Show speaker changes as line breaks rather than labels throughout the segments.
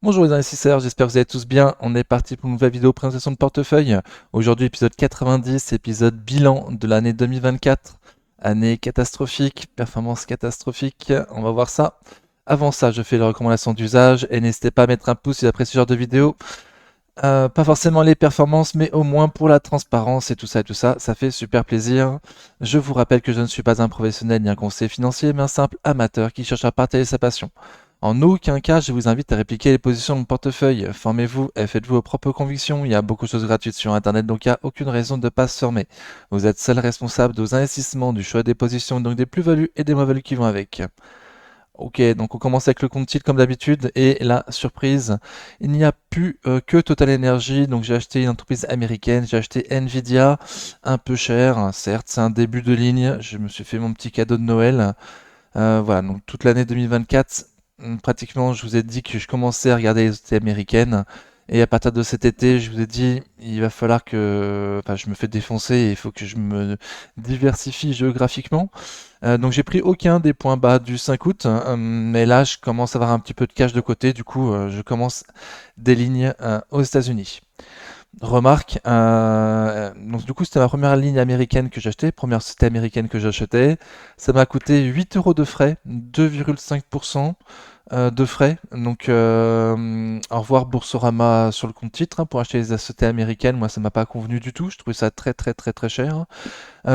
Bonjour les investisseurs, j'espère que vous allez tous bien. On est parti pour une nouvelle vidéo présentation de portefeuille. Aujourd'hui, épisode 90, épisode bilan de l'année 2024. Année catastrophique, performance catastrophique. On va voir ça. Avant ça, je fais les recommandations d'usage et n'hésitez pas à mettre un pouce si vous appréciez ce genre de vidéo. Pas forcément les performances, mais au moins pour la transparence et tout ça, ça fait super plaisir. Je vous rappelle que je ne suis pas un professionnel ni un conseiller financier, mais un simple amateur qui cherche à partager sa passion. En aucun cas, je vous invite à répliquer les positions de mon portefeuille. Formez-vous et faites-vous vos propres convictions. Il y a beaucoup de choses gratuites sur Internet, donc il n'y a aucune raison de ne pas se former. Vous êtes seul responsable de vos investissements, du choix des positions, donc des plus-values et des moins-values qui vont avec. Ok, donc on commence avec le compte titre comme d'habitude et la surprise, il n'y a plus que Total Energy, donc j'ai acheté une entreprise américaine, j'ai acheté Nvidia, un peu cher, hein, certes c'est un début de ligne, je me suis fait mon petit cadeau de Noël. Voilà, donc toute l'année 2024, pratiquement je vous ai dit que je commençais à regarder les sociétés américaines et à partir de cet été je vous ai dit il va falloir que, enfin je me fais défoncer et il faut que je me diversifie géographiquement. Donc j'ai pris aucun des points bas du 5 août, hein, mais là je commence à avoir un petit peu de cash de côté, du coup je commence des lignes aux États-Unis. Remarque, donc du coup c'était ma première ligne américaine que j'achetais, première société américaine que j'achetais. Ça m'a coûté 8 euros de frais, 2,5% de frais. Donc au revoir Boursorama sur le compte titre hein, pour acheter les sociétés américaines. Moi ça m'a pas convenu du tout, je trouvais ça très très très très cher.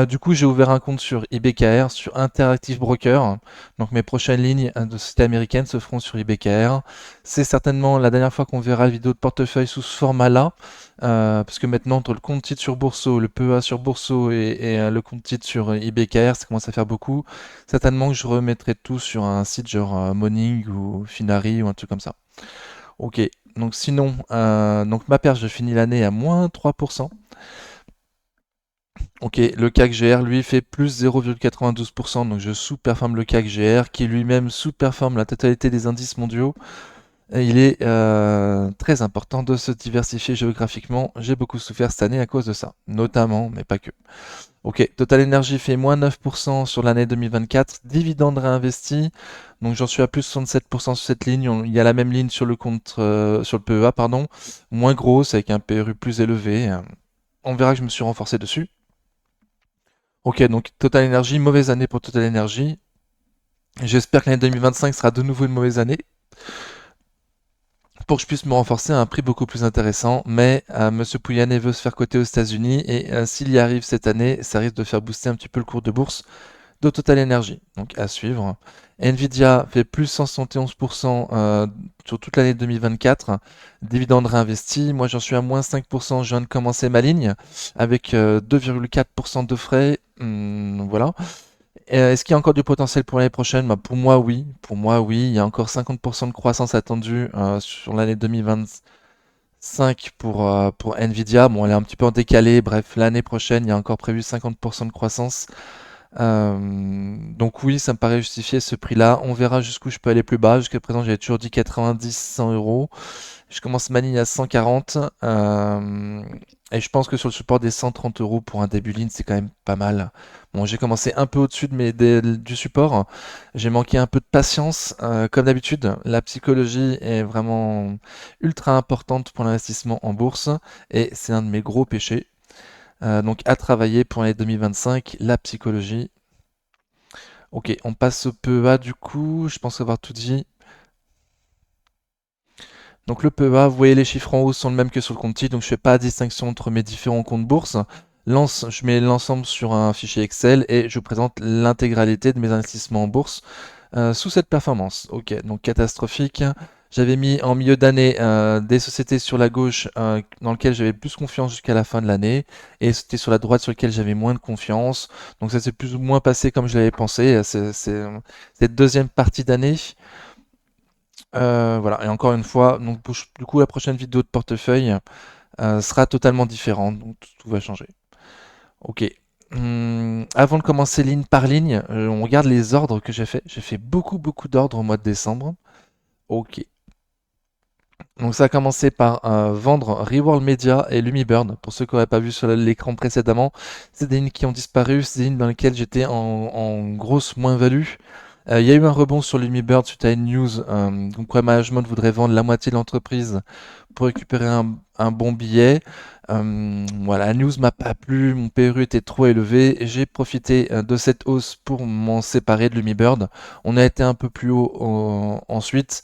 Du coup, j'ai ouvert un compte sur IBKR, sur Interactive Broker. Donc mes prochaines lignes de société américaine se feront sur IBKR. C'est certainement la dernière fois qu'on verra la vidéo de portefeuille sous ce format-là. Parce que maintenant, entre le compte titre sur Bourso, le PEA sur Bourso et le compte titre sur IBKR, ça commence à faire beaucoup. Certainement que je remettrai tout sur un site genre Morning ou Finari ou un truc comme ça. Ok, donc sinon, donc ma perte, je finis l'année à moins 3%. Ok, le CAC GR lui fait plus 0,92%, donc je sous-performe le CAC GR qui lui-même sous-performe la totalité des indices mondiaux. Et il est très important de se diversifier géographiquement. J'ai beaucoup souffert cette année à cause de ça, notamment, mais pas que. Ok, Total Energy fait moins 9% sur l'année 2024, dividende réinvesti, donc j'en suis à plus 67% sur cette ligne. Il y a la même ligne sur le compte, sur le PEA, pardon, moins grosse avec un PRU plus élevé. On verra que je me suis renforcé dessus. Ok, donc Total Energy, mauvaise année pour Total Energy. J'espère que l'année 2025 sera de nouveau une mauvaise année pour que je puisse me renforcer à un prix beaucoup plus intéressant. Mais Monsieur Pouyanné veut se faire coter aux États-Unis et s'il y arrive cette année, ça risque de faire booster un petit peu le cours de bourse de Total Energy. Donc à suivre. Nvidia fait plus 171% sur toute l'année 2024. Dividende réinvesti. Moi j'en suis à moins 5%. Je viens de commencer ma ligne avec 2,4% de frais. Voilà. Est-ce qu'il y a encore du potentiel pour l'année prochaine? Bah, pour moi, oui. Pour moi, oui. Il y a encore 50% de croissance attendue sur l'année 2025 pour Nvidia. Bon, elle est un petit peu en décalé. Bref, l'année prochaine, il y a encore prévu 50% de croissance. Donc oui, ça me paraît justifier ce prix-là. On verra jusqu'où je peux aller plus bas. Jusqu'à présent, j'avais toujours dit 90, 100 euros. Je commence ma ligne à 140. Et je pense que sur le support des 130 euros pour un début ligne, c'est quand même pas mal. Bon, j'ai commencé un peu au-dessus du support. J'ai manqué un peu de patience. Comme d'habitude, la psychologie est vraiment ultra importante pour l'investissement en bourse. Et c'est un de mes gros péchés. Donc à travailler pour l'année 2025, la psychologie. Ok, on passe au PEA du coup. Je pense avoir tout dit. Donc le PEA, vous voyez les chiffres en haut sont les mêmes que sur le compte titre, donc je fais pas la distinction entre mes différents comptes bourse. Je mets l'ensemble sur un fichier Excel et je vous présente l'intégralité de mes investissements en bourse sous cette performance. Ok, donc catastrophique. J'avais mis en milieu d'année des sociétés sur la gauche dans lesquelles j'avais plus confiance jusqu'à la fin de l'année et c'était sur la droite sur lesquelles j'avais moins de confiance. Donc ça s'est plus ou moins passé comme je l'avais pensé. C'est cette deuxième partie d'année. Voilà, et encore une fois, donc du coup la prochaine vidéo de portefeuille sera totalement différente, donc tout va changer. Ok. Avant de commencer ligne par ligne, on regarde les ordres que j'ai fait. J'ai fait beaucoup beaucoup d'ordres au mois de décembre. Ok. Donc ça a commencé par vendre Reworld Media et Lumibird. Pour ceux qui n'auraient pas vu sur l'écran précédemment, c'est des lignes qui ont disparu, c'est des lignes dans lesquelles j'étais en grosse moins-value. Il y a eu un rebond sur Lumibird suite à une news, comme quoi management voudrait vendre la moitié de l'entreprise pour récupérer un bon billet. Voilà, la news m'a pas plu, mon PRU était trop élevé et j'ai profité de cette hausse pour m'en séparer de Lumibird. On a été un peu plus haut ensuite.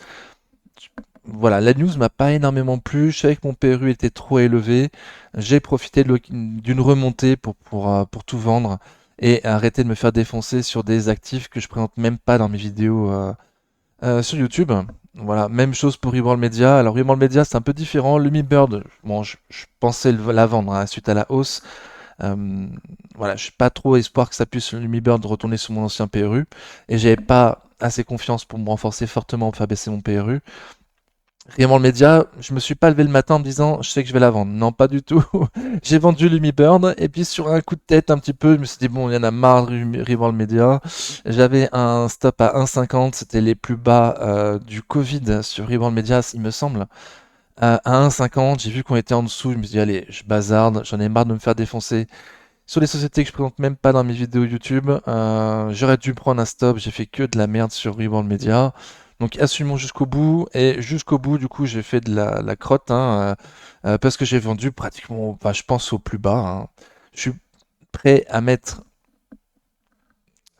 Voilà, la news m'a pas énormément plu. Je savais que mon PRU était trop élevé. J'ai profité d'une remontée pour tout vendre et arrêter de me faire défoncer sur des actifs que je présente même pas dans mes vidéos sur YouTube. Voilà, même chose pour Reworld Media. Alors Reworld Media, c'est un peu différent. Lumibird, bon, je pensais la vendre hein, suite à la hausse. Euh, voilà, je suis pas trop espoir que ça puisse Lumibird retourner sur mon ancien PRU et j'avais pas assez confiance pour me renforcer fortement pour faire baisser mon PRU. Vraiment le média, je me suis pas levé le matin en me disant je sais que je vais la vendre. Non, pas du tout. J'ai vendu Lumiburn et puis sur un coup de tête un petit peu, je me suis dit bon, il y en a marre de Reworld Media. J'avais un stop à 1,50, c'était les plus bas du Covid sur Reworld Media, il me semble. À 1,50, j'ai vu qu'on était en dessous, je me suis dit allez, je bazarde, j'en ai marre de me faire défoncer sur les sociétés que je présente même pas dans mes vidéos YouTube. J'aurais dû prendre un stop, j'ai fait que de la merde sur Reworld Media. Donc assumons jusqu'au bout. Et jusqu'au bout, du coup, j'ai fait de la crotte hein, parce que j'ai vendu pratiquement, enfin, je pense au plus bas. Hein. Je suis prêt à mettre.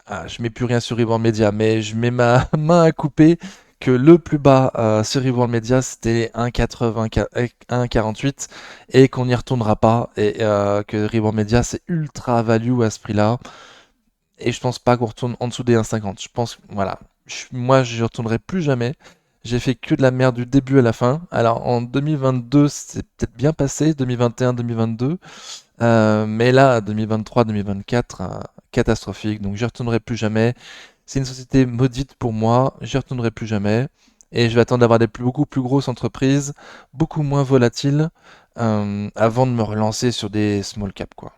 Ah, je mets plus rien sur Reworld Media, mais je mets ma main à couper que le plus bas sur Reworld Media c'était 1,80, 1,48 et qu'on n'y retournera pas et que Reworld Media c'est ultra value à ce prix-là. Et je pense pas qu'on retourne en dessous des 1,50. Je pense, voilà, moi je retournerai plus jamais. J'ai fait que de la merde du début à la fin. Alors en 2022, c'est peut-être bien passé, 2021, 2022. Mais là, 2023, 2024, catastrophique. Donc j'y retournerai plus jamais. C'est une société maudite pour moi. J'y retournerai plus jamais. Et je vais attendre d'avoir beaucoup plus grosses entreprises, beaucoup moins volatiles, avant de me relancer sur des small cap, quoi.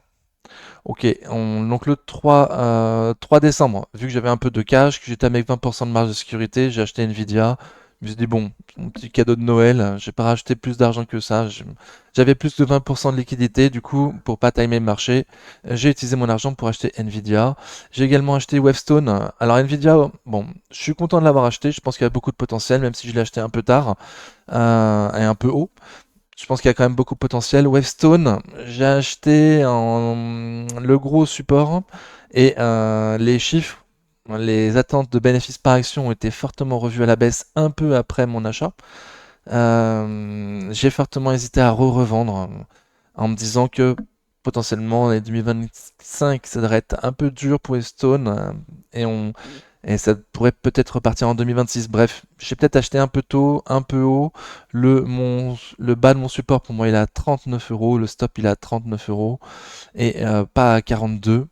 Ok, donc le 3 décembre, vu que j'avais un peu de cash, que j'étais avec 20% de marge de sécurité, j'ai acheté Nvidia. Je me suis dit, bon, mon petit cadeau de Noël, j'ai pas racheté plus d'argent que ça. J'avais plus de 20% de liquidité, du coup, pour pas timer le marché, j'ai utilisé mon argent pour acheter Nvidia. J'ai également acheté Wavestone. Alors Nvidia, bon, je suis content de l'avoir acheté, je pense qu'il y a beaucoup de potentiel, même si je l'ai acheté un peu tard et un peu haut. Je pense qu'il y a quand même beaucoup de potentiel. Wavestone, j'ai acheté le gros support et les chiffres, les attentes de bénéfices par action ont été fortement revues à la baisse un peu après mon achat. J'ai fortement hésité à revendre en me disant que potentiellement les 2025 ça devrait être un peu dur pour Wavestone et ça pourrait peut-être repartir en 2026. Bref, j'ai peut-être acheté un peu tôt, un peu haut. Le bas de mon support, pour moi, il est à 39 euros. Le stop, il est à 39 euros. Et pas à 42.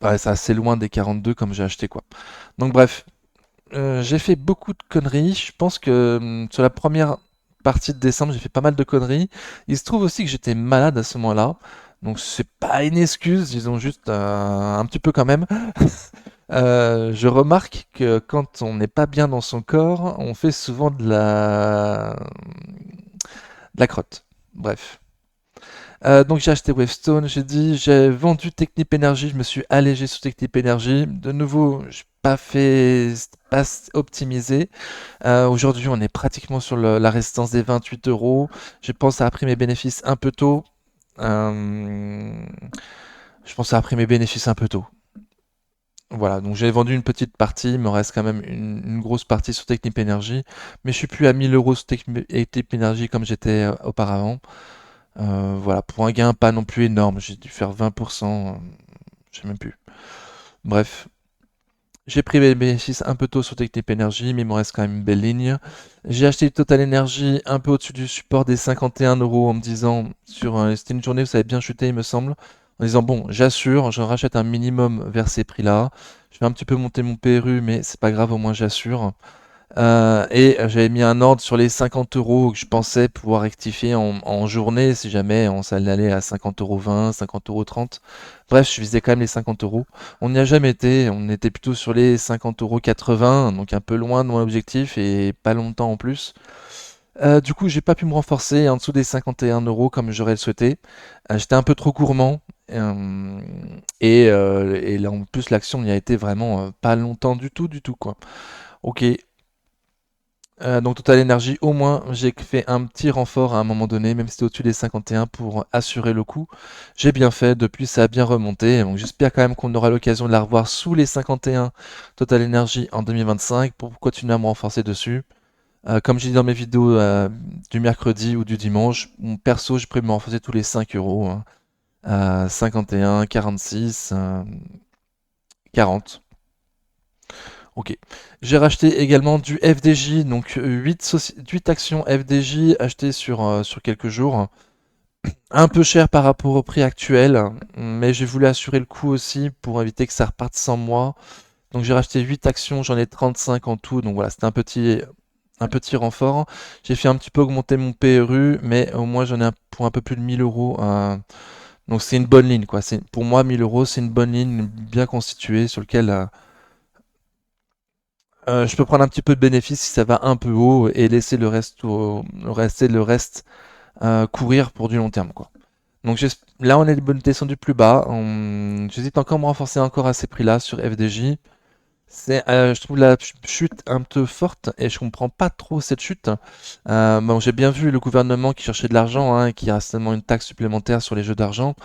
Ouais, c'est assez loin des 42 comme j'ai acheté, quoi. Donc, bref, j'ai fait beaucoup de conneries. Je pense que sur la première partie de décembre, j'ai fait pas mal de conneries. Il se trouve aussi que j'étais malade à ce moment-là. Donc, c'est pas une excuse, disons juste un petit peu quand même. Je remarque que quand on n'est pas bien dans son corps, on fait souvent de la crotte. Bref. Donc j'ai acheté Wavestone, j'ai vendu Technip Energy, je me suis allégé sur Technip Energy. De nouveau, je pas fait, pas optimisé. Aujourd'hui, on est pratiquement sur la résistance des 28 euros. Je pense à pris mes bénéfices un peu tôt. Euh, je pense à pris mes bénéfices un peu tôt. Voilà, donc j'ai vendu une petite partie, il me reste quand même une grosse partie sur Technip Energy, mais je suis plus à 1000 euros sur Technip Energy comme j'étais auparavant. Voilà, pour un gain pas non plus énorme, j'ai dû faire 20%, je sais même plus. Bref, j'ai pris mes bénéfices un peu tôt sur Technip Energy, mais il me reste quand même une belle ligne. J'ai acheté Total Energy un peu au-dessus du support des 51 euros en me disant, c'était une journée où ça avait bien chuté, il me semble, en disant bon, j'assure, je rachète un minimum vers ces prix-là. Je vais un petit peu monter mon PRU, mais c'est pas grave, au moins j'assure. Et j'avais mis un ordre sur les 50 euros que je pensais pouvoir rectifier en journée si jamais on s'allait à 50,20 euros, 50,30 euros. Bref, je visais quand même les 50 euros. On n'y a jamais été, on était plutôt sur les 50,80 euros, donc un peu loin de mon objectif et pas longtemps en plus. Du coup, j'ai pas pu me renforcer en dessous des 51 € comme j'aurais le souhaité. J'étais un peu trop gourmand. Et là, en plus, l'action n'y a été vraiment pas longtemps du tout, quoi. Ok. Donc Total Energy, au moins, j'ai fait un petit renfort à un moment donné, même si c'était au-dessus des 51 pour assurer le coup. J'ai bien fait, depuis ça a bien remonté. Donc j'espère quand même qu'on aura l'occasion de la revoir sous les 51 Total Energy en 2025 pour continuer à me renforcer dessus. Comme j'ai dit dans mes vidéos du mercredi ou du dimanche, mon perso, j'ai prévu de me renforcer tous les 5 € hein, à 51, 46, 40. Ok. J'ai racheté également du FDJ, donc 8 actions FDJ achetées sur quelques jours. Un peu cher par rapport au prix actuel, mais j'ai voulu assurer le coup aussi pour éviter que ça reparte sans moi. Donc j'ai racheté 8 actions, j'en ai 35 en tout, donc voilà, c'était un petit renfort. J'ai fait un petit peu augmenter mon PRU, mais au moins j'en ai pour un peu plus de 1000 €. Donc c'est une bonne ligne, quoi. Pour moi, 1000 €, c'est une bonne ligne bien constituée sur laquelle je peux prendre un petit peu de bénéfice si ça va un peu haut et laisser le reste courir pour du long terme, quoi. Donc là, on est descendu plus bas. J'hésite encore à me renforcer encore à ces prix-là sur FDJ. Je trouve la chute un peu forte et je comprends pas trop cette chute. Bon, j'ai bien vu le gouvernement qui cherchait de l'argent, hein, et qui a certainement une taxe supplémentaire sur les jeux d'argent,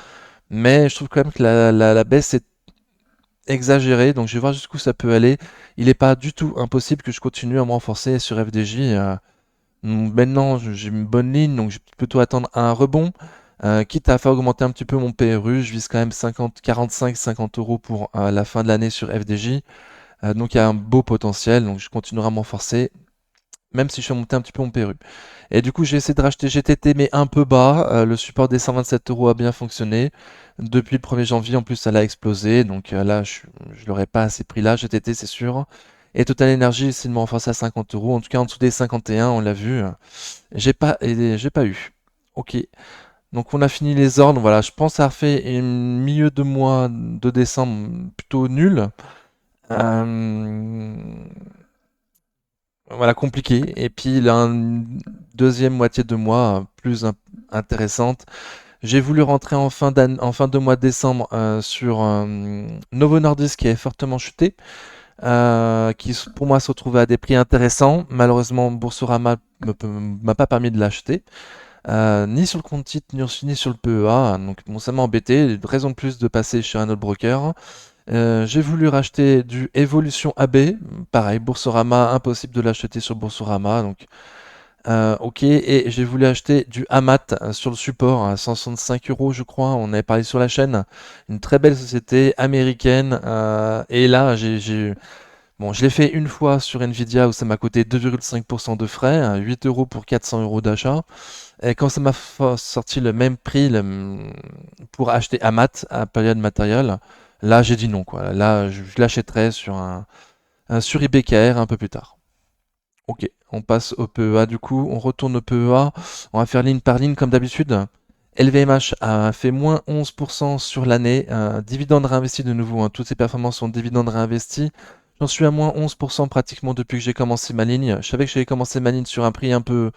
mais je trouve quand même que la baisse est exagérée, donc je vais voir jusqu'où ça peut aller. Il n'est pas du tout impossible que je continue à me renforcer sur FDJ. Maintenant, j'ai une bonne ligne, donc je vais plutôt attendre un rebond. Quitte à faire augmenter un petit peu mon PRU, je vise quand même 45-50 € pour la fin de l'année sur FDJ. Donc il y a un beau potentiel, donc je continuerai à m'enforcer, même si je fais monter un petit peu mon PRU. Et du coup, j'ai essayé de racheter GTT, mais un peu bas. Le support des 127 € a bien fonctionné. Depuis le 1er janvier, en plus, ça l'a explosé. Donc là, je l'aurais pas à ces prix-là, GTT, c'est sûr. Et Total Energy, c'est de me renforcer à 50 €. En tout cas, en dessous des 51, on l'a vu. J'ai pas eu. Ok. Donc on a fini les ordres. Voilà, je pense avoir fait une milieu de mois de décembre plutôt nul. Euh, voilà, compliqué. Et puis là, une deuxième moitié de mois plus intéressante. J'ai voulu rentrer en fin de mois de décembre sur Novo Nordisk qui avait fortement chuté, qui pour moi se retrouvait à des prix intéressants. Malheureusement, Boursorama m'a pas permis de l'acheter, ni sur le compte titre, ni sur le PEA. Donc bon, ça m'a embêté. Raison de plus de passer chez un autre broker. J'ai voulu racheter du Evolution AB, pareil, Boursorama, impossible de l'acheter sur Boursorama, donc ok, et j'ai voulu acheter du Amat sur le support à 165 € je crois, on avait parlé sur la chaîne, une très belle société américaine, et là bon, je l'ai fait une fois sur Nvidia où ça m'a coûté 2,5% de frais, 8 € pour 400 € d'achat, et quand ça m'a sorti le même prix pour acheter Amat à période matérielle, là j'ai dit non quoi. Là je l'achèterai sur IBKR un peu plus tard. Ok, on passe au PEA du coup, on retourne au PEA, on va faire ligne par ligne comme d'habitude. LVMH a fait moins 11% sur l'année, dividende réinvesti de nouveau, hein. Toutes ces performances sont dividendes réinvestis. J'en suis à moins 11% pratiquement depuis que j'ai commencé ma ligne. Je savais que j'avais commencé ma ligne sur un prix un peu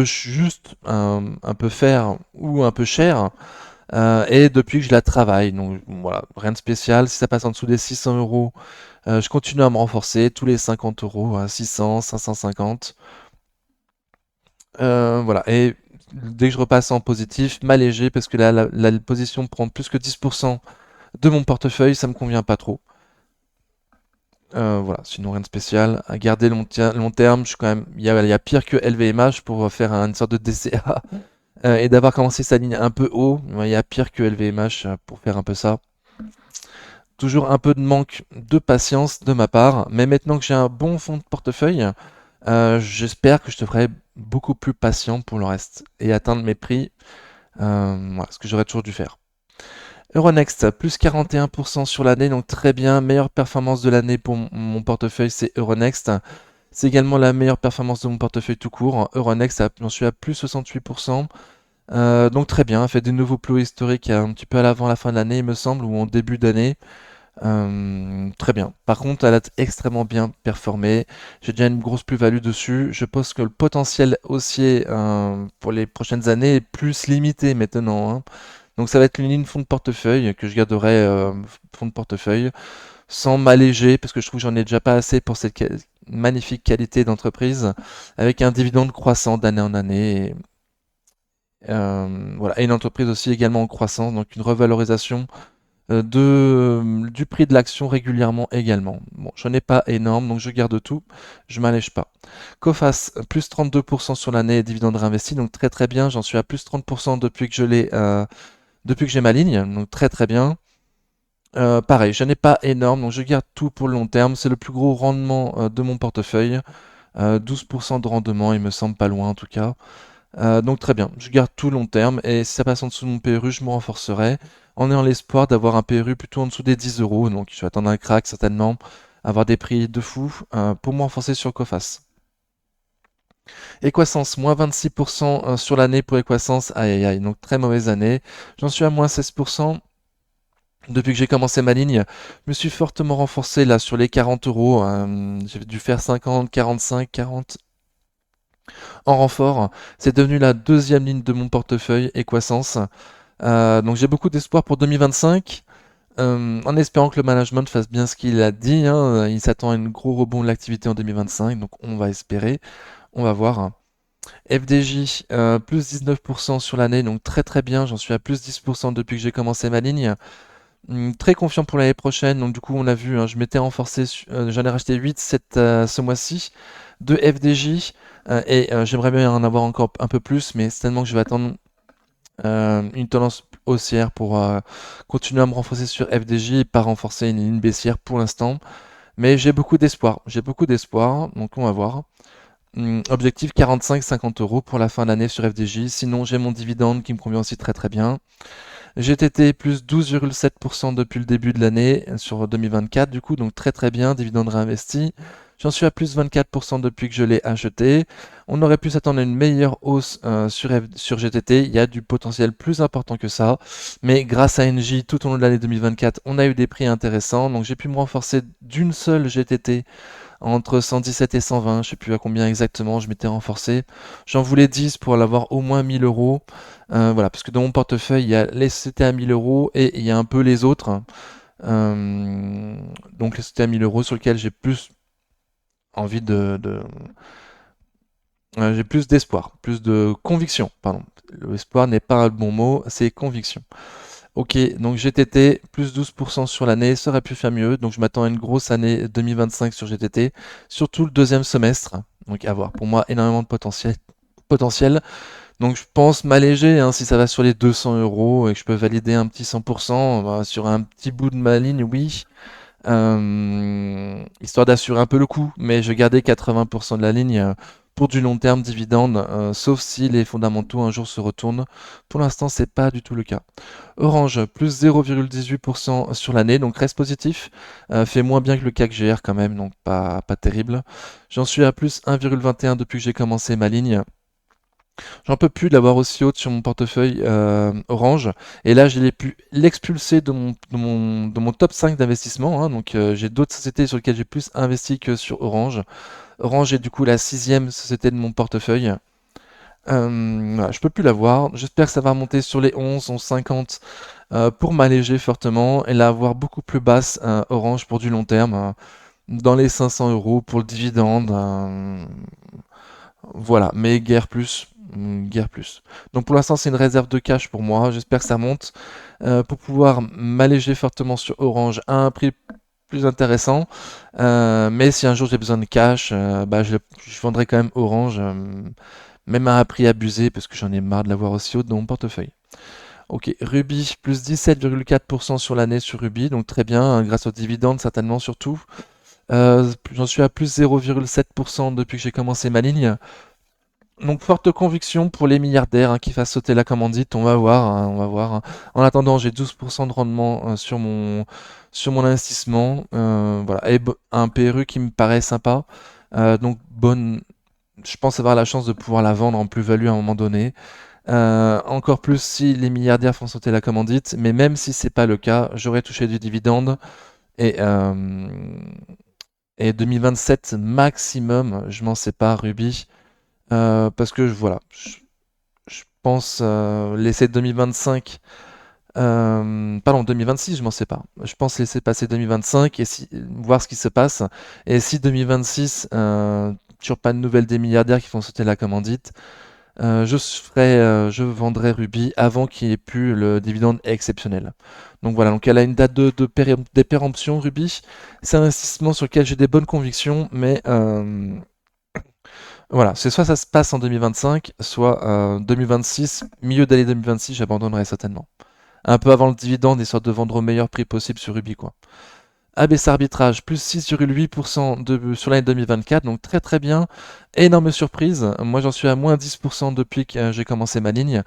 juste, un peu fair ou un peu cher. Et depuis que je la travaille, donc voilà, rien de spécial. Si ça passe en dessous des 600 €, je continue à me renforcer tous les 50 € à 600, 550. Voilà, et dès que je repasse en positif, m'alléger parce que là, la position prend plus que 10% de mon portefeuille, ça me convient pas trop. Voilà, sinon rien de spécial. À garder long terme, je suis quand même, il y a pire que LVMH pour faire une sorte de DCA et d'avoir commencé sa ligne un peu haut. Il y a pire que LVMH pour faire un peu ça. Toujours un peu de manque de patience de ma part, mais maintenant que j'ai un bon fond de portefeuille, j'espère que je devrais beaucoup plus patient pour le reste et atteindre mes prix, voilà, ce que j'aurais toujours dû faire. Euronext, plus 41% sur l'année, donc très bien. Meilleure performance de l'année pour mon portefeuille, c'est Euronext. C'est également la meilleure performance de mon portefeuille tout court. Euronext, j'en suis à plus 68%. Donc très bien, fait des nouveaux plus historiques un petit peu à l'avant la fin de l'année, il me semble, ou en début d'année. Très bien. Par contre, elle a extrêmement bien performé. J'ai déjà une grosse plus-value dessus. Je pense que le potentiel haussier pour les prochaines années est plus limité maintenant, hein. Donc ça va être une ligne fond de portefeuille que je garderai fond de portefeuille sans m'alléger parce que je trouve que j'en ai déjà pas assez pour cette magnifique qualité d'entreprise avec un dividende croissant d'année en année. Voilà. Et une entreprise aussi également en croissance, donc une revalorisation du prix de l'action régulièrement également. Bon, je n'ai pas énorme, donc je garde tout, je m'allège pas. Coface, plus 32% sur l'année, dividende réinvesti, donc très très bien, j'en suis à plus 30% depuis que j'ai ma ligne, donc très très bien. Pareil, je n'ai pas énorme, donc je garde tout pour le long terme, c'est le plus gros rendement de mon portefeuille. 12% de rendement, il me semble pas loin en tout cas. Donc très bien, je garde tout long terme et si ça passe en dessous de mon PRU, je me renforcerai en ayant l'espoir d'avoir un PRU plutôt en dessous des 10 euros. Donc je vais attendre un crack certainement, avoir des prix de fou pour me renforcer sur Coface. Equasens, moins 26% sur l'année pour Equasens, aïe aïe aïe, donc très mauvaise année. J'en suis à moins 16%. Depuis que j'ai commencé ma ligne, je me suis fortement renforcé là sur les 40 euros. J'ai dû faire 50, 45, 40 en renfort. C'est devenu la deuxième ligne de mon portefeuille Equasens. Donc j'ai beaucoup d'espoir pour 2025, en espérant que le management fasse bien ce qu'il a dit, hein. Il s'attend à un gros rebond de l'activité en 2025, donc on va espérer, on va voir. FDJ, plus 19% sur l'année, donc très très bien, j'en suis à plus 10% depuis que j'ai commencé ma ligne. Très confiant pour l'année prochaine, donc du coup on a vu, hein, je m'étais renforcé, j'en ai racheté 8 ce mois-ci, de FDJ, et j'aimerais bien en avoir encore un peu plus, mais c'est tellement que je vais attendre une tendance haussière pour continuer à me renforcer sur FDJ et pas renforcer une ligne baissière pour l'instant. Mais j'ai beaucoup d'espoir, donc on va voir. Objectif 45-50 euros pour la fin d'année sur FDJ. Sinon, j'ai mon dividende qui me convient aussi très très bien. GTT plus 12,7% depuis le début de l'année sur 2024, du coup, donc très très bien, dividende réinvesti. J'en suis à plus 24% depuis que je l'ai acheté. On aurait pu s'attendre à une meilleure hausse sur GTT. Il y a du potentiel plus important que ça. Mais grâce à NJ, tout au long de l'année 2024, on a eu des prix intéressants. Donc j'ai pu me renforcer d'une seule GTT entre 117 et 120. Je sais plus à combien exactement je m'étais renforcé. J'en voulais 10 pour l'avoir au moins 1000 euros. Voilà, parce que dans mon portefeuille, il y a les sociétés à 1000 euros et il y a un peu les autres. Donc les sociétés à 1000 euros sur lesquelles j'ai plus envie j'ai plus d'espoir, plus de conviction, pardon. L'espoir n'est pas le bon mot, c'est conviction. Ok, donc GTT, plus 12% sur l'année, ça aurait pu faire mieux. Donc je m'attends à une grosse année 2025 sur GTT, surtout le deuxième semestre. Donc à voir, pour moi, énormément de potentiel. Donc je pense m'alléger, hein, si ça va sur les 200 euros et que je peux valider un petit 100% sur un petit bout de ma ligne, oui. Histoire d'assurer un peu le coup, mais je gardais 80% de la ligne pour du long terme dividende, sauf si les fondamentaux un jour se retournent. Pour l'instant, c'est pas du tout le cas. Orange, plus 0,18% sur l'année, donc reste positif. Fait moins bien que le CAC GR quand même, donc pas terrible. J'en suis à plus 1,21 depuis que j'ai commencé ma ligne. J'en peux plus de l'avoir aussi haute sur mon portefeuille Orange. Et là, j'ai pu l'expulser de mon top 5 d'investissement, hein. Donc, j'ai d'autres sociétés sur lesquelles j'ai plus investi que sur Orange. Orange est du coup la sixième société de mon portefeuille. Voilà, je peux plus l'avoir. J'espère que ça va remonter sur les 11,50 pour m'alléger fortement et la voir beaucoup plus basse, Orange, pour du long terme, dans les 500 euros pour le dividende. Voilà, mais guère plus. Guère plus. Donc pour l'instant, c'est une réserve de cash pour moi. J'espère que ça monte pour pouvoir m'alléger fortement sur Orange à un prix plus intéressant. Mais si un jour j'ai besoin de cash, je vendrai quand même Orange, même à un prix abusé, parce que j'en ai marre de l'avoir aussi haute dans mon portefeuille. Ok, Ruby, plus 17,4% sur l'année sur Ruby, donc très bien, hein, grâce aux dividendes certainement surtout. J'en suis à plus 0,7% depuis que j'ai commencé ma ligne. Donc forte conviction pour les milliardaires, hein, qui fassent sauter la commandite, on va voir, hein, on va voir, hein. En attendant, j'ai 12% de rendement sur mon investissement, voilà, et un PRU qui me paraît sympa. Donc je pense avoir la chance de pouvoir la vendre en plus-value à un moment donné. Encore plus si les milliardaires font sauter la commandite, mais même si c'est pas le cas, j'aurais touché du dividende Et, euh, et 2027 maximum, je m'en sépare, Ruby. Parce que voilà, je pense laisser 2025. Pardon, 2026, je m'en sépare. Je pense laisser passer 2025 et voir ce qui se passe. Et si 2026, toujours pas de nouvelles des milliardaires qui font sauter la commandite, je vendrai Ruby avant qu'il n'y ait plus le dividende exceptionnel. Donc voilà, donc elle a une date de péremption, Ruby. C'est un investissement sur lequel j'ai des bonnes convictions, mais voilà, c'est soit ça se passe en 2025, soit 2026, milieu d'année 2026, j'abandonnerai certainement. Un peu avant le dividende, histoire de vendre au meilleur prix possible sur Ruby, quoi. ABC Arbitrage, plus 6,8% sur l'année 2024, donc très très bien. Énorme surprise, moi j'en suis à moins 10% depuis que j'ai commencé ma ligne.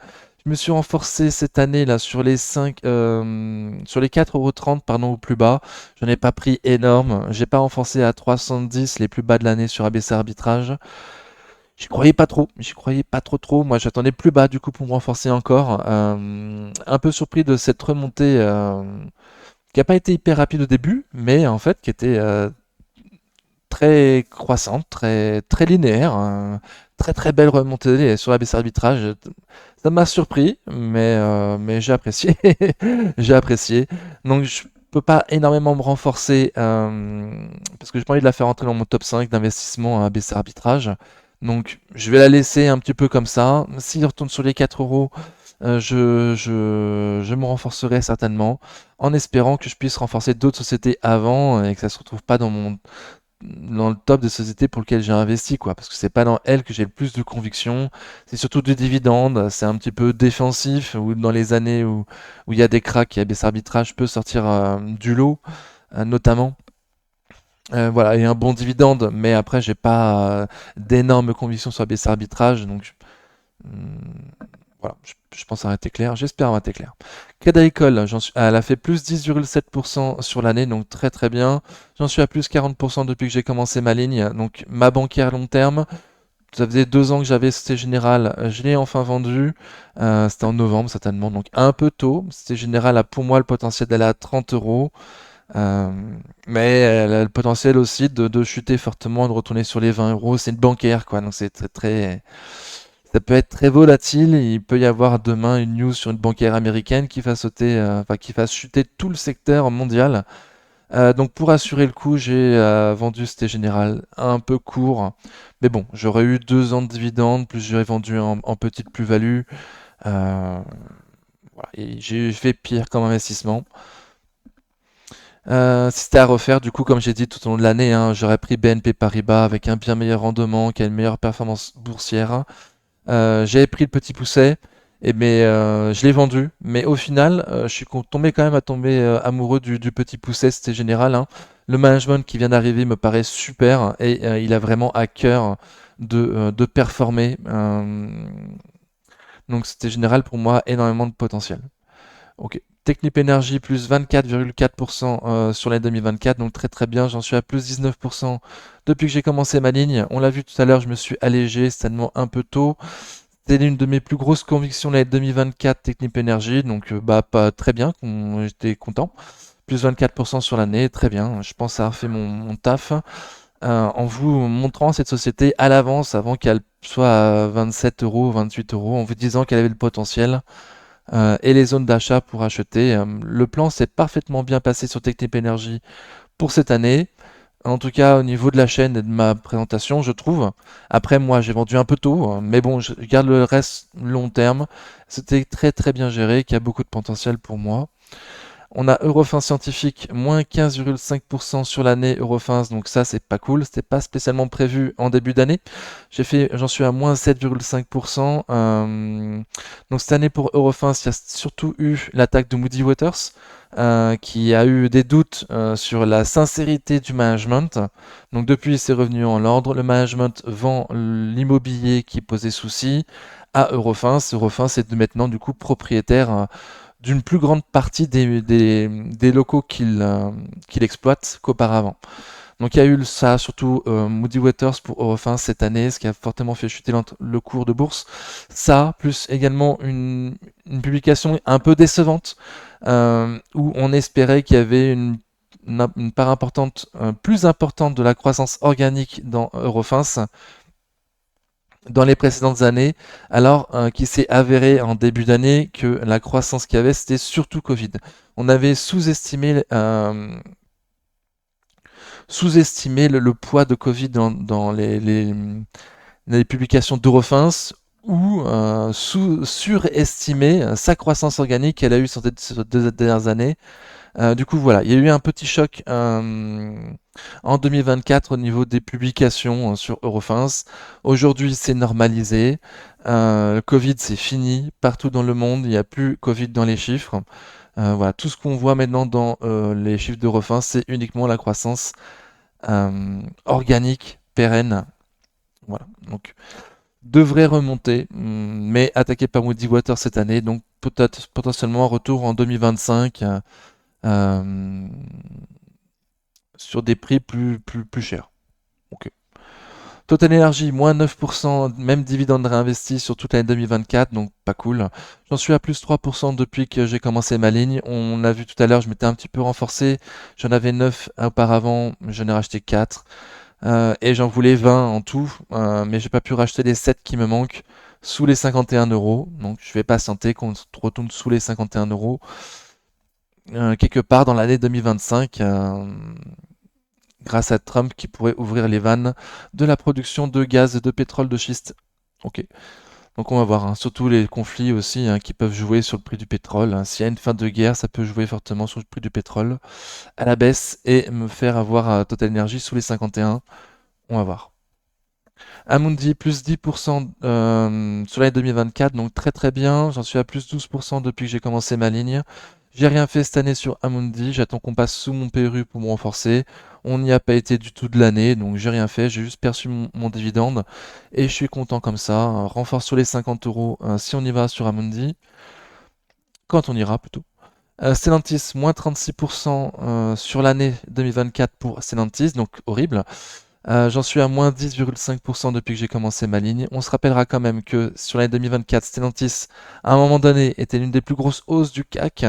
Je me suis renforcé cette année là sur les sur les 4,30 € pardon, au plus bas. J'en ai pas pris énorme, j'ai pas renforcé à 3,10 les plus bas de l'année sur ABC Arbitrage. J'y croyais pas trop, j'y croyais pas trop. Moi, j'attendais plus bas du coup pour me renforcer encore. Un peu surpris de cette remontée qui a pas été hyper rapide au début, mais en fait qui était très croissante, très très linéaire, très très belle remontée sur la baisse arbitrage. Ça m'a surpris, mais j'ai apprécié, j'ai apprécié. Donc je peux pas énormément me renforcer parce que j'ai pas envie de la faire entrer dans mon top 5 d'investissement à baisse arbitrage. Donc je vais la laisser un petit peu comme ça. S'il retourne sur les 4 euros, je me renforcerai certainement en espérant que je puisse renforcer d'autres sociétés avant et que ça se retrouve pas dans le top des sociétés pour lesquelles j'ai investi, quoi, parce que c'est pas dans elles que j'ai le plus de conviction. C'est surtout des dividendes, c'est un petit peu défensif, ou dans les années où il y a des cracks, il y a des arbitrages, peut sortir du lot, notamment. Voilà, et un bon dividende, mais après, j'ai pas d'énormes convictions sur ABC arbitrage, donc hum, voilà, je pense avoir été clair. J'espère avoir été clair. Crédit Agricole, elle a fait plus 10,7% sur l'année, donc très très bien. J'en suis à plus 40% depuis que j'ai commencé ma ligne. Donc ma banquière long terme, ça faisait 2 ans que j'avais Société Générale, je l'ai enfin vendu. C'était en novembre certainement, donc un peu tôt. Société Générale a pour moi le potentiel d'aller à 30 euros. Euh, mais elle a le potentiel aussi de chuter fortement, de retourner sur les 20 euros. C'est une bancaire, quoi, donc c'est très très ça peut être très volatile. Il peut y avoir demain une news sur une banquière américaine qui fasse sauter, enfin qui fasse chuter tout le secteur mondial. Donc pour assurer le coup, j'ai vendu Société Générale un peu court. Mais bon, j'aurais eu 2 ans de dividendes, plus j'aurais vendu en petite plus-value. Euh, voilà. Et j'ai fait pire comme investissement. Si c'était à refaire, du coup, comme j'ai dit tout au long de l'année, hein, j'aurais pris BNP Paribas avec un bien meilleur rendement, qui a une meilleure performance boursière. J'avais pris le petit pousset, mais je l'ai vendu. Mais au final, je suis tombé quand même à tomber amoureux du petit pousset, c'était général, hein. Le management qui vient d'arriver me paraît super et il a vraiment à cœur de performer. Donc c'était général pour moi énormément de potentiel. Ok. Technip Energy plus 24,4% sur l'année 2024, donc très très bien. J'en suis à plus 19% depuis que j'ai commencé ma ligne. On l'a vu tout à l'heure, je me suis allégé, c'est tellement un peu tôt. C'était l'une de mes plus grosses convictions l'année 2024, Technip Energy, donc bah pas très bien, j'étais content. Plus 24% sur l'année, très bien. Je pense avoir fait mon taf en vous montrant cette société à l'avance avant qu'elle soit à 27 euros, 28 euros, en vous disant qu'elle avait le potentiel et les zones d'achat pour acheter. Le plan s'est parfaitement bien passé sur Technip Energy pour cette année. En tout cas, au niveau de la chaîne et de ma présentation, je trouve. Après, moi, j'ai vendu un peu tôt, hein, mais bon, je garde le reste long terme. C'était très très bien géré, qui a beaucoup de potentiel pour moi. On a Eurofins Scientifique, moins 15,5% sur l'année Eurofins, donc ça c'est pas cool, c'était pas spécialement prévu en début d'année. J'en suis à moins 7,5%. Donc cette année pour Eurofins, il y a surtout eu l'attaque de Moody Waters, qui a eu des doutes sur la sincérité du management. Donc depuis c'est revenu en l'ordre, le management vend l'immobilier qui posait souci à Eurofins. Eurofins est maintenant du coup propriétaire d'une plus grande partie des locaux qu'il exploite qu'auparavant. Donc il y a eu ça, surtout Moody Waters pour Eurofins cette année, ce qui a fortement fait chuter le cours de bourse. Ça, plus également une publication un peu décevante, où on espérait qu'il y avait une part importante, plus importante de la croissance organique dans Eurofins dans les précédentes années, alors qu'il s'est avéré en début d'année que la croissance qu'il y avait, c'était surtout Covid. On avait sous-estimé le poids de Covid dans les publications d'Eurofins ou surestimé sa croissance organique qu'elle a eue sur ces 2 dernières années. Du coup, voilà, il y a eu un petit choc en 2024 au niveau des publications sur Eurofins. Aujourd'hui, c'est normalisé. Le Covid, c'est fini. Partout dans le monde, il n'y a plus Covid dans les chiffres. Voilà, tout ce qu'on voit maintenant dans les chiffres d'Eurofins, c'est uniquement la croissance organique, pérenne. Voilà, donc devrait remonter, mais attaqué par Woody Water cette année, donc peut-être potentiellement un retour en 2025. Euh, sur des prix plus chers. Ok. Total Energy, moins 9%, même dividende réinvesti sur toute l'année 2024, donc pas cool. J'en suis à plus 3% depuis que j'ai commencé ma ligne. On l'a vu tout à l'heure, je m'étais un petit peu renforcé. J'en avais 9 auparavant, j'en ai racheté 4. Et j'en voulais 20 en tout, mais j'ai pas pu racheter les 7 qui me manquent sous les 51 euros. Donc je vais patienter qu'on retourne sous les 51 euros quelque part dans l'année 2025. Grâce à Trump qui pourrait ouvrir les vannes de la production de gaz et de pétrole de schiste. Ok, donc on va voir, hein. Surtout les conflits aussi qui peuvent jouer sur le prix du pétrole. S'il y a une fin de guerre, ça peut jouer fortement sur le prix du pétrole à la baisse et me faire avoir Total Energy sous les 51. On va voir. Amundi plus 10% sur l'année 2024, donc très très bien. J'en suis à plus 12% depuis que j'ai commencé ma ligne. J'ai rien fait cette année sur Amundi, j'attends qu'on passe sous mon PRU pour me renforcer. On n'y a pas été du tout de l'année, donc j'ai rien fait, j'ai juste perçu mon dividende. Et je suis content comme ça. Renforce sur les 50 euros si on y va sur Amundi. Quand on ira plutôt. Stellantis, moins 36% sur l'année 2024 pour Stellantis, donc horrible. J'en suis à moins 10,5% depuis que j'ai commencé ma ligne. On se rappellera quand même que sur l'année 2024, Stellantis, à un moment donné, était l'une des plus grosses hausses du CAC,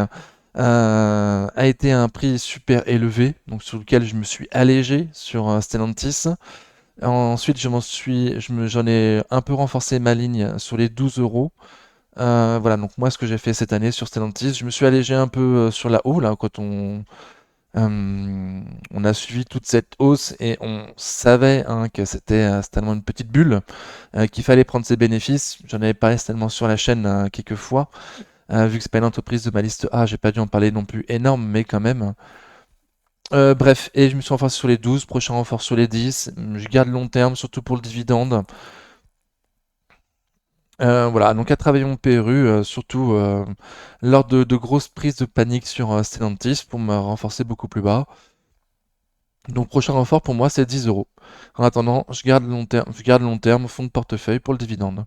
a été à un prix super élevé, donc sur lequel je me suis allégé sur Stellantis. Ensuite, j'en ai un peu renforcé ma ligne sur les 12 euros. Voilà, donc moi, ce que j'ai fait cette année sur Stellantis, je me suis allégé un peu sur la haut, là, quand on a suivi toute cette hausse et on savait que c'était tellement une petite bulle qu'il fallait prendre ses bénéfices. J'en avais parlé tellement sur la chaîne quelques fois. Vu que c'est pas une entreprise de ma liste A, j'ai pas dû en parler non plus énorme, mais quand même. Bref, et je me suis renforcé sur les 12, prochain renfort sur les 10. Je garde long terme, surtout pour le dividende. Voilà, donc à travailler mon PRU, surtout lors de grosses prises de panique sur Stellantis pour me renforcer beaucoup plus bas. Donc prochain renfort pour moi c'est 10 euros. En attendant, je garde long terme au fond de portefeuille pour le dividende.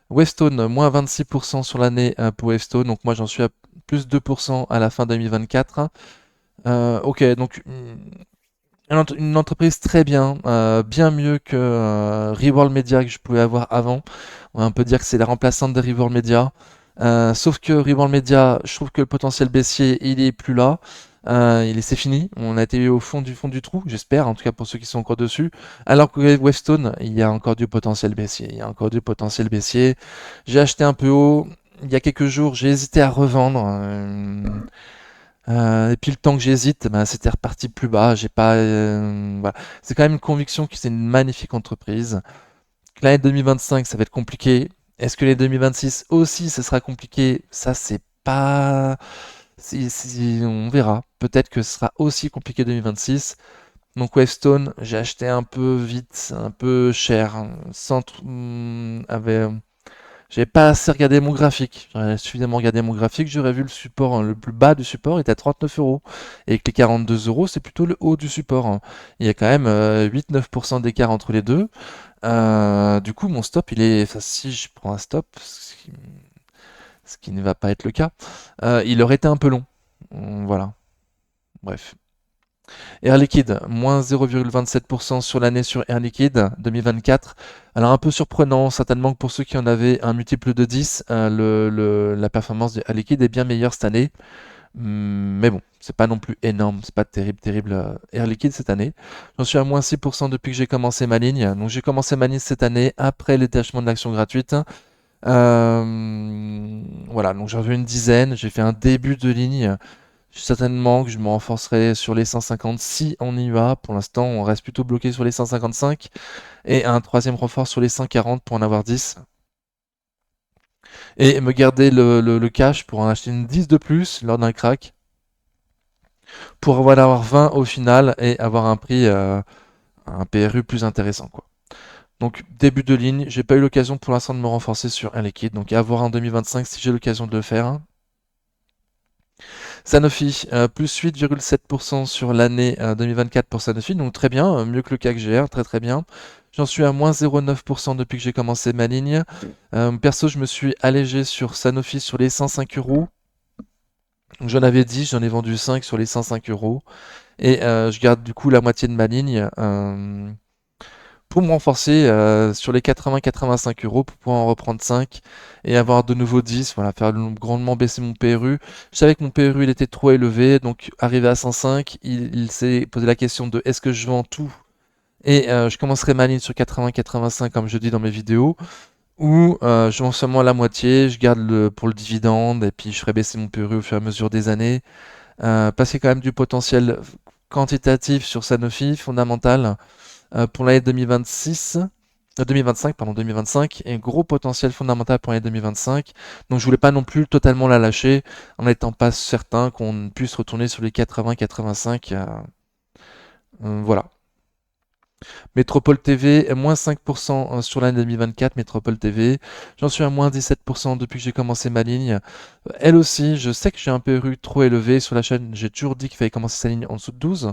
Westone, moins 26% sur l'année pour Westone, donc moi j'en suis à plus 2% à la fin 2024. Ok, donc une entreprise très bien, bien mieux que Reworld Media que je pouvais avoir avant. On peut dire que c'est la remplaçante de Reworld Media. Sauf que Reworld Media, je trouve que le potentiel baissier, il est plus là. C'est fini. On a été au fond du trou, j'espère, en tout cas pour ceux qui sont encore dessus. Alors que Westone, il y a encore du potentiel baissier. Il y a encore du potentiel baissier. J'ai acheté un peu haut. Il y a quelques jours, j'ai hésité à revendre. Et puis le temps que j'hésite, ben, c'était reparti plus bas. J'ai pas, voilà. C'est quand même une conviction que c'est une magnifique entreprise. Que l'année 2025, ça va être compliqué. Est-ce que les 2026 aussi, ce sera compliqué? Ça, c'est pas. On verra. Peut-être que ce sera aussi compliqué 2026. Donc Wavestone, j'ai acheté un peu vite, un peu cher, sans j'avais pas assez regardé mon graphique. J'aurais suffisamment regardé mon graphique, j'aurais vu le support, le plus bas du support était à 39 euros. Et que les 42 euros, c'est plutôt le haut du support, hein. Il y a quand même 8-9% d'écart entre les deux. Du coup, mon stop, enfin, si je prends un stop, ce qui ne va pas être le cas, il aurait été un peu long. Voilà. Bref. Air Liquide, moins 0,27% sur l'année sur Air Liquide 2024. Alors un peu surprenant, certainement que pour ceux qui en avaient un multiple de 10, la performance de Air Liquide est bien meilleure cette année. Mais bon, c'est pas non plus énorme, c'est pas terrible Air Liquide cette année. J'en suis à moins 6% depuis que j'ai commencé ma ligne. Donc j'ai commencé ma ligne cette année après le détachement de l'action gratuite. Voilà, donc j'en veux une dizaine. J'ai fait un début de ligne. Certainement que je me renforcerai sur les 150 si on y va. Pour l'instant, on reste plutôt bloqué sur les 155. Et un troisième renfort sur les 140 pour en avoir 10. Et me garder le cash pour en acheter une 10 de plus lors d'un crack. Pour en avoir 20 au final et avoir un prix, un PRU plus intéressant, quoi. Donc début de ligne, j'ai pas eu l'occasion pour l'instant de me renforcer sur un liquide, donc à voir en 2025 si j'ai l'occasion de le faire. Sanofi, plus 8,7% sur l'année 2024 pour Sanofi, donc très bien, mieux que le CAC GR, très très bien. J'en suis à moins 0,9% depuis que j'ai commencé ma ligne. Perso, je me suis allégé sur Sanofi sur les 105 euros. J'en avais 10, j'en ai vendu 5 sur les 105 euros. Et je garde du coup la moitié de ma ligne pour me renforcer sur les 80-85 euros pour pouvoir en reprendre 5 et avoir de nouveau 10, voilà, faire grandement baisser mon PRU. Je savais que mon PRU il était trop élevé, donc arrivé à 105, il s'est posé la question de est-ce que je vends tout et je commencerai ma ligne sur 80-85 comme je dis dans mes vidéos, ou je vends seulement la moitié, je garde pour le dividende et puis je ferai baisser mon PRU au fur et à mesure des années. Parce qu'il y a quand même du potentiel quantitatif sur Sanofi, fondamental, pour l'année 2026, 2025, pardon, 2025, et gros potentiel fondamental pour l'année 2025. Donc je voulais pas non plus totalement la lâcher, en n'étant pas certain qu'on puisse retourner sur les 80-85. Voilà. Métropole TV, moins 5% sur l'année 2024, Métropole TV. J'en suis à moins 17% depuis que j'ai commencé ma ligne. Elle aussi, je sais que j'ai un PRU trop élevé sur la chaîne. J'ai toujours dit qu'il fallait commencer sa ligne en dessous de 12.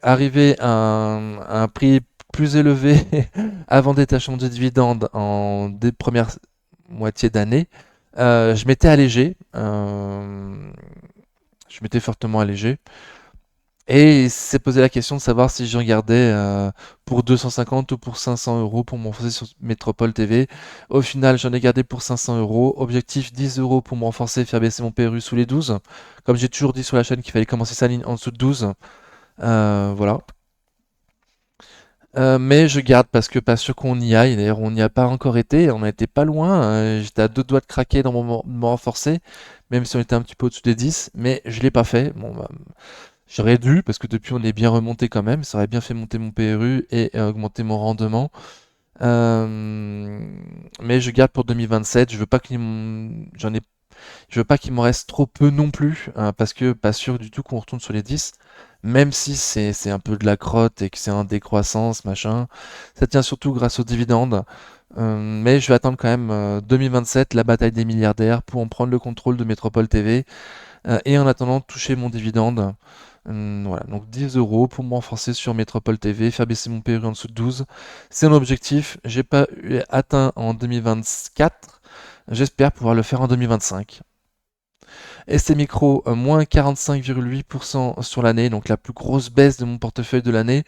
Arriver à un prix plus élevé avant détachement de dividendes en des premières moitiés d'année, je m'étais allégé. Je m'étais fortement allégé. Et il s'est posé la question de savoir si j'en gardais pour 250 ou pour 500 euros pour me renforcer sur Métropole TV. Au final, j'en ai gardé pour 500 euros. Objectif 10 euros pour me renforcer et faire baisser mon PRU sous les 12. Comme j'ai toujours dit sur la chaîne qu'il fallait commencer sa ligne en dessous de 12. Voilà. Mais je garde parce que pas sûr qu'on y aille. D'ailleurs, on n'y a pas encore été. On n'était pas loin. J'étais à deux doigts de craquer dans mon renforcer, même si on était un petit peu au-dessus des 10. Mais je l'ai pas fait. Bon, bah, j'aurais dû, parce que depuis on est bien remonté quand même, ça aurait bien fait monter mon PRU et augmenter mon rendement. Euh, mais je garde pour 2027, je veux pas qu'il m'en reste trop peu non plus, parce que pas sûr du tout qu'on retourne sur les 10, même si c'est un peu de la crotte et que c'est un décroissance, machin. Ça tient surtout grâce aux dividendes. Mais je vais attendre quand même 2027, la bataille des milliardaires, pour en prendre le contrôle de Métropole TV. Et en attendant, toucher mon dividende. Voilà, donc 10 euros pour me renforcer sur Métropole TV, faire baisser mon PRU en dessous de 12. C'est un objectif, j'ai pas atteint en 2024. J'espère pouvoir le faire en 2025. ST Micro, moins 45,8% sur l'année, donc la plus grosse baisse de mon portefeuille de l'année.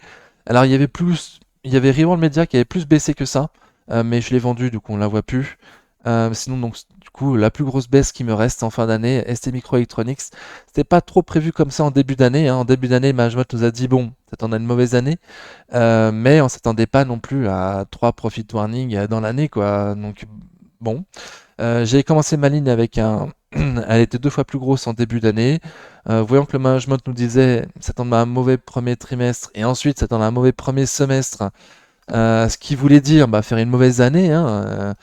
Alors il y avait Reworld Media qui avait plus baissé que ça, mais je l'ai vendu, du coup on la voit plus. Sinon, donc, du coup, la plus grosse baisse qui me reste en fin d'année, ST Microelectronics, c'était pas trop prévu comme ça en début d'année, hein. En début d'année, management nous a dit bon, t'attends une mauvaise année, mais on s'attendait pas non plus à 3 profit warnings dans l'année, quoi. Donc bon, j'ai commencé ma ligne avec un, elle était 2 fois plus grosse en début d'année. Voyant que le management nous disait s'attendre à un mauvais premier trimestre et ensuite s'attendre à un mauvais premier semestre, ce qui voulait dire bah, faire une mauvaise année, hein.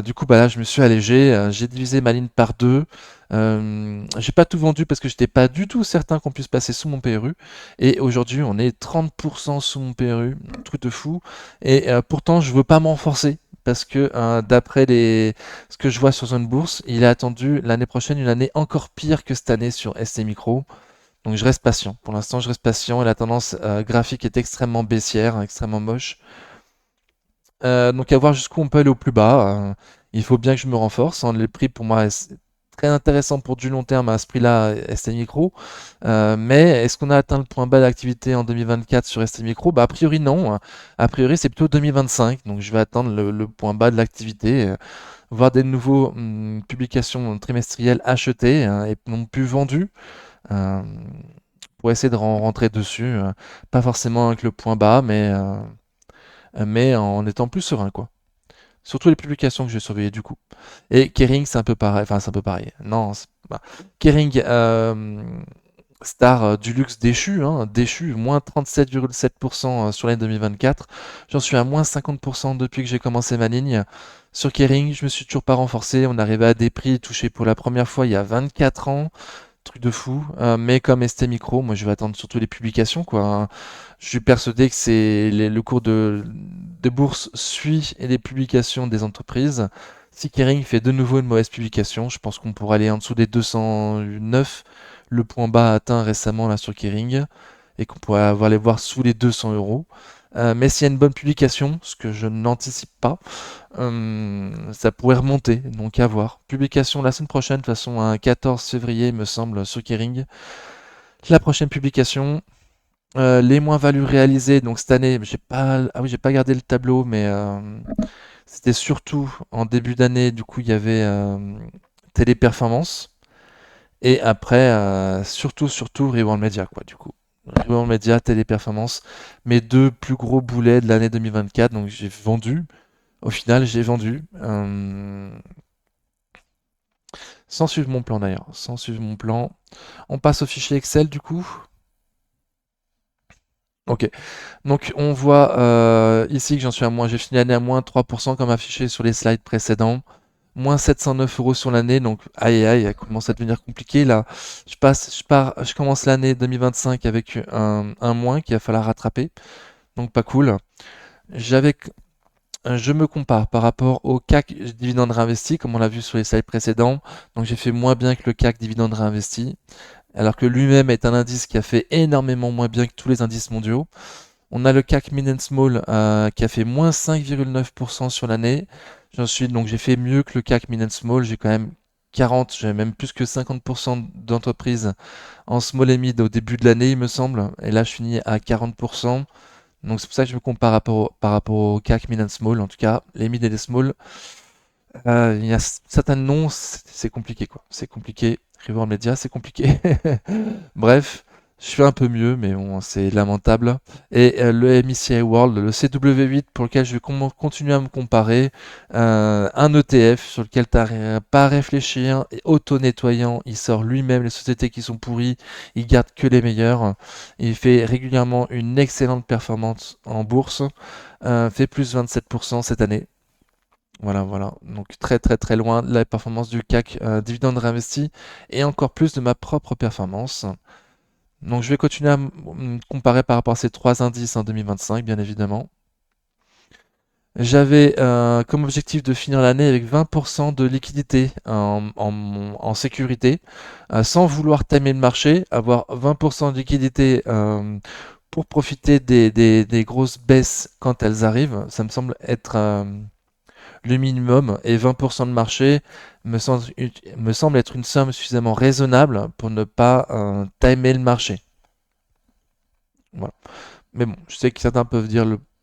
Du coup, bah là, je me suis allégé, j'ai divisé ma ligne par deux. J'ai pas tout vendu parce que j'étais pas du tout certain qu'on puisse passer sous mon PRU. Et aujourd'hui, on est 30% sous mon PRU, un truc de fou. Et pourtant, je veux pas m'en forcer parce que d'après ce que je vois sur Zone Bourse, il est attendu l'année prochaine une année encore pire que cette année sur ST Micro. Donc je reste patient. Pour l'instant, je reste patient et la tendance graphique est extrêmement baissière, hein, extrêmement moche. Donc à voir jusqu'où on peut aller au plus bas. Il faut bien que je me renforce, hein. Les prix pour moi c'est très intéressant pour du long terme à ce prix-là, ST Micro. Mais est-ce qu'on a atteint le point bas d'activité en 2024 sur ST Micro? Bah a priori non, hein. A priori c'est plutôt 2025. Donc je vais attendre le point bas de l'activité. voir des nouveaux publications trimestrielles achetées et non plus vendues euh, pour essayer de rentrer dessus. Pas forcément avec le point bas, mais en étant plus serein, quoi. Surtout les publications que j'ai surveillées du coup. Et Kering, c'est un peu pareil. Enfin, c'est un peu pareil. Non, Kering, star du luxe déchu, hein, déchu, moins 37,7% sur l'année 2024. J'en suis à moins 50% depuis que j'ai commencé ma ligne. Sur Kering, je me suis toujours pas renforcé. On arrivait à des prix touchés pour la première fois il y a 24 ans. Truc de fou. Mais comme ST Micro, moi je vais attendre surtout les publications, quoi, hein. Je suis persuadé que le cours de bourse suit les publications des entreprises. Si Kering fait de nouveau une mauvaise publication, je pense qu'on pourra aller en dessous des 209, le point bas atteint récemment là sur Kering, et qu'on pourrait avoir les voir sous les 200 euros. Mais s'il y a une bonne publication, ce que je n'anticipe pas, ça pourrait remonter, donc à voir. Publication la semaine prochaine, de toute façon, un 14 février, il me semble, sur Kering. La prochaine publication, les moins-values réalisées, donc cette année, j'ai pas gardé le tableau, mais c'était surtout en début d'année, du coup, il y avait Téléperformance, et après, surtout Reworld Media, quoi, du coup. Reworld Media, Téléperformance, mes deux plus gros boulets de l'année 2024, donc j'ai vendu. Au final, j'ai vendu. Sans suivre mon plan d'ailleurs, sans suivre mon plan. On passe au fichier Excel du coup. Ok, donc on voit ici que j'en suis à moins, j'ai fini l'année à moins 3% comme affiché sur les slides précédents. Moins 709 euros sur l'année, donc aïe aïe, ça commence à devenir compliqué là. Je commence l'année 2025 avec un moins qu'il va falloir rattraper, donc pas cool. J'avais Je me compare par rapport au CAC dividende réinvesti, comme on l'a vu sur les slides précédents. Donc j'ai fait moins bien que le CAC dividende réinvesti, alors que lui-même est un indice qui a fait énormément moins bien que tous les indices mondiaux. On a le CAC Mid and Small qui a fait moins 5,9% sur l'année. J'ai fait mieux que le CAC Mid and Small. J'ai quand même 40, j'ai même plus que 50% d'entreprises en small et mid au début de l'année, il me semble. Et là, je finis à 40%. Donc c'est pour ça que je me compare par rapport au CAC Mid and Small. En tout cas, les mid et les small, il y a certains noms, c'est compliqué quoi. C'est compliqué. Reward Media, c'est compliqué. Bref, je fais un peu mieux, mais bon, c'est lamentable. Et le MSCI World, le CW8 pour lequel je vais continuer à me comparer, un ETF sur lequel tu n'as pas à réfléchir, et auto-nettoyant, il sort lui-même les sociétés qui sont pourries, il garde que les meilleures. Il fait régulièrement une excellente performance en bourse, fait plus 27% cette année. Voilà, voilà. Donc très très très loin de la performance du CAC dividende réinvesti et encore plus de ma propre performance. Donc je vais continuer à me comparer par rapport à ces trois indices en 2025, bien évidemment. J'avais comme objectif de finir l'année avec 20% de liquidité en sécurité, sans vouloir timer le marché, avoir 20% de liquidité pour profiter des grosses baisses quand elles arrivent. Ça me semble être le minimum, et 20% de marché me semble être une somme suffisamment raisonnable pour ne pas timer le marché. Voilà. Mais bon, je sais que certains peuvent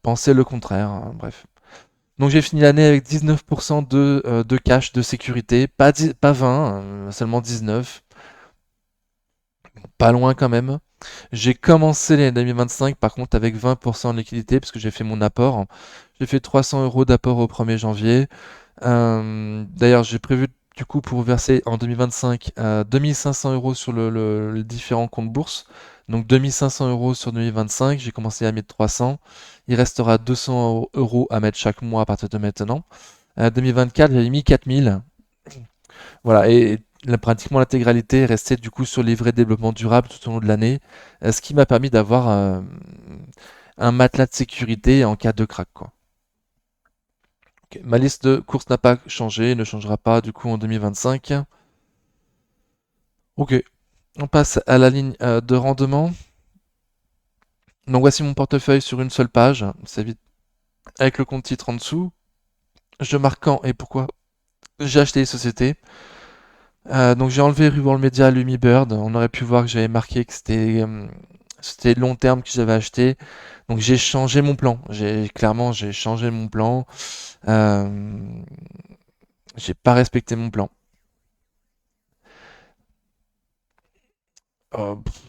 penser le contraire, hein, bref. Donc j'ai fini l'année avec 19% de cash de sécurité, pas 20, seulement 19, pas loin quand même. J'ai commencé l'année 2025 par contre avec 20% de liquidité parce que j'ai fait mon apport. J'ai fait 300 euros d'apport au 1er janvier. D'ailleurs, j'ai prévu du coup pour verser en 2025 2500 euros sur le différents comptes bourse. Donc 2500 euros sur 2025, j'ai commencé à mettre 300. Il restera 200 euros à mettre chaque mois à partir de maintenant. 2024, j'avais mis 4000. Voilà, et pratiquement l'intégralité est restée du coup sur les vrais développements durables tout au long de l'année, ce qui m'a permis d'avoir un matelas de sécurité en cas de crack, quoi. Ok, ma liste de courses n'a pas changé, ne changera pas du coup en 2025. Ok, on passe à la ligne de rendement. Donc voici mon portefeuille sur une seule page, c'est vite avec le compte titre en dessous. Je marque quand et pourquoi j'ai acheté les sociétés. Donc j'ai enlevé Reworld Media, Lumibird. On aurait pu voir que j'avais marqué que c'était long terme que j'avais acheté. Donc j'ai changé mon plan. J'ai changé mon plan. Euh, J'ai pas respecté mon plan.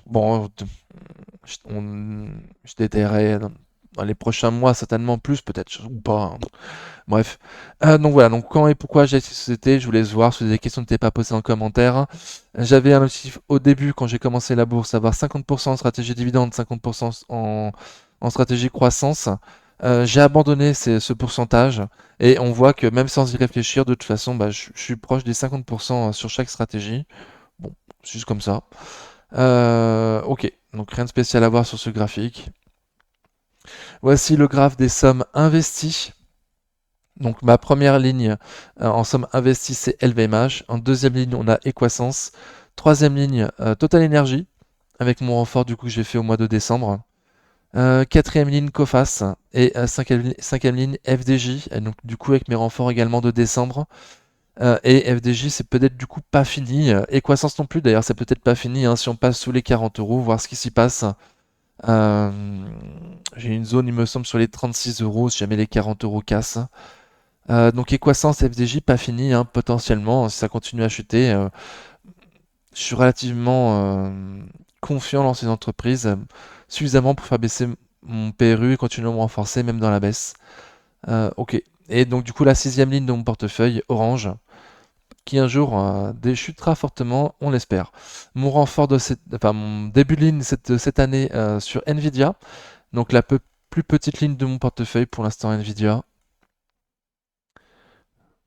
Bon, je détaillerai dans les prochains mois, certainement plus, peut-être, ou pas, hein. Bref. Donc voilà, donc quand et pourquoi j'ai acheté cette société, je voulais voir si des questions n'étaient pas posées en commentaire. J'avais un objectif au début, quand j'ai commencé la bourse, avoir 50% en stratégie dividende, 50% en stratégie croissance. J'ai abandonné ce pourcentage et on voit que même sans y réfléchir, de toute façon, bah, je suis proche des 50% sur chaque stratégie. Bon, juste comme ça. Ok, donc rien de spécial à voir sur ce graphique. Voici le graphe des sommes investies. Donc ma première ligne en somme investie, c'est LVMH. En deuxième ligne, on a Equasens. Troisième ligne, Total Energy, avec mon renfort du coup que j'ai fait au mois de décembre. Quatrième ligne, Coface. Et cinquième ligne, FDJ. Et donc du coup avec mes renforts également de décembre. Et FDJ, c'est peut-être du coup pas fini. Equasens non plus, d'ailleurs, c'est peut-être pas fini, hein, si on passe sous les 40 euros, voir ce qui s'y passe. Euh, j'ai une zone, il me semble, sur les 36 euros, si jamais les 40 euros cassent. Donc Equasens FDJ, pas fini, hein, potentiellement, si ça continue à chuter. Je suis relativement confiant dans ces entreprises, suffisamment pour faire baisser mon PRU et continuer à me renforcer, même dans la baisse. Ok. Et donc du coup, la sixième ligne de mon portefeuille, Orange, qui un jour déchutera fortement, on l'espère. Mon début de ligne cette année sur Nvidia, donc la plus petite ligne de mon portefeuille pour l'instant Nvidia.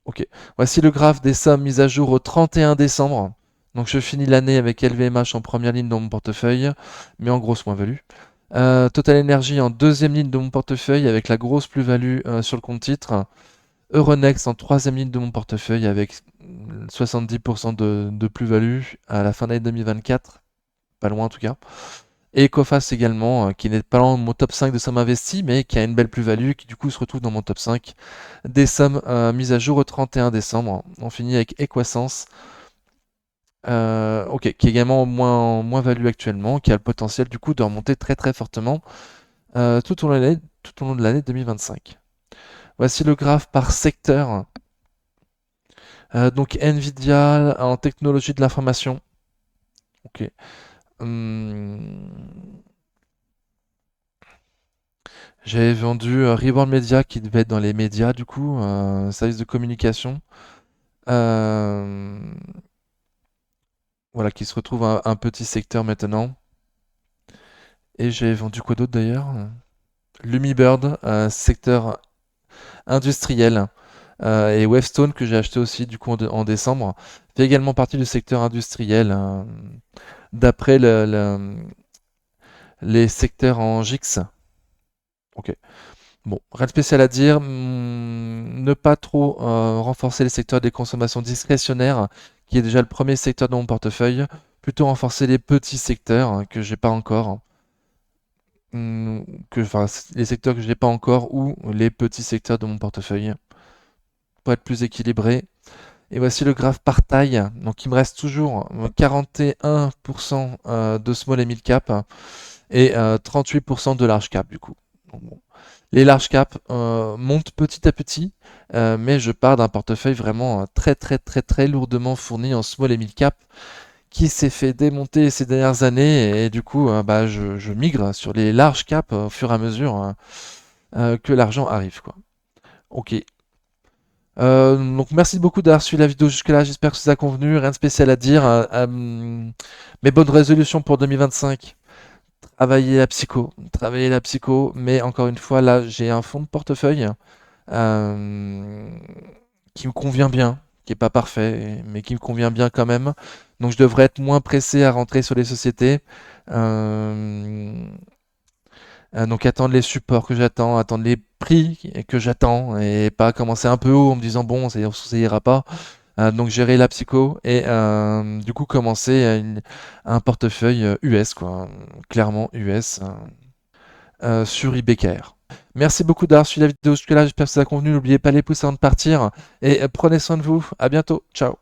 Ok, voici le graphe des sommes mises à jour au 31 décembre. Donc je finis l'année avec LVMH en première ligne dans mon portefeuille, mais en grosse moins-value. Total Energy en deuxième ligne de mon portefeuille avec la grosse plus-value sur le compte titre. Euronext en troisième ligne de mon portefeuille avec 70% de plus-value à la fin d'année 2024, pas loin en tout cas. Et Coface également, qui n'est pas loin de mon top 5 de sommes investies, mais qui a une belle plus-value, qui du coup se retrouve dans mon top 5 des sommes mises à jour au 31 décembre. On finit avec Equasens, ok, qui est également moins value actuellement, qui a le potentiel du coup de remonter très très fortement tout au long de l'année 2025. Voici le graphe par secteur. Donc Nvidia en technologie de l'information. Ok. J'avais vendu Reborn Media qui devait être dans les médias du coup, service de communication. Euh, voilà, qui se retrouve un petit secteur maintenant. Et j'ai vendu quoi d'autre d'ailleurs? Lumibird, secteur industriel. Et Wavestone que j'ai acheté aussi du coup en décembre, fait également partie du secteur industriel. D'après les secteurs en GIX. Ok. Bon, rien de spécial à dire. Ne pas trop renforcer les secteurs des consommations discrétionnaires, qui est déjà le premier secteur de mon portefeuille. Plutôt renforcer les petits secteurs que j'ai pas encore. Enfin, les secteurs que j'ai pas encore ou les petits secteurs de mon portefeuille pour être plus équilibré. Et voici le graphe par taille. Donc il me reste toujours 41% de small et mid cap et 38% de large cap du coup. Donc, bon. Les large cap montent petit à petit, mais je pars d'un portefeuille vraiment très très très très lourdement fourni en small et mid cap qui s'est fait démonter ces dernières années et du coup bah, je migre sur les large cap au fur et à mesure que l'argent arrive quoi. Ok. Donc merci beaucoup d'avoir suivi la vidéo jusque-là, j'espère que ça vous a convenu, rien de spécial à dire. Mes bonnes résolutions pour 2025. Travailler la psycho, mais encore une fois, là, j'ai un fonds de portefeuille euh, qui me convient bien, qui est pas parfait, mais qui me convient bien quand même. Donc, je devrais être moins pressé à rentrer sur les sociétés. Euh, donc, attendre les supports que j'attends, attendre les prix que j'attends, et pas commencer un peu haut en me disant bon, ça ira pas. Donc gérer la psycho et du coup commencer un portefeuille US quoi, clairement US sur IBKR. Merci beaucoup d'avoir suivi la vidéo jusque-là, j'espère que ça a convenu. N'oubliez pas les pouces avant de partir et prenez soin de vous. À bientôt, ciao.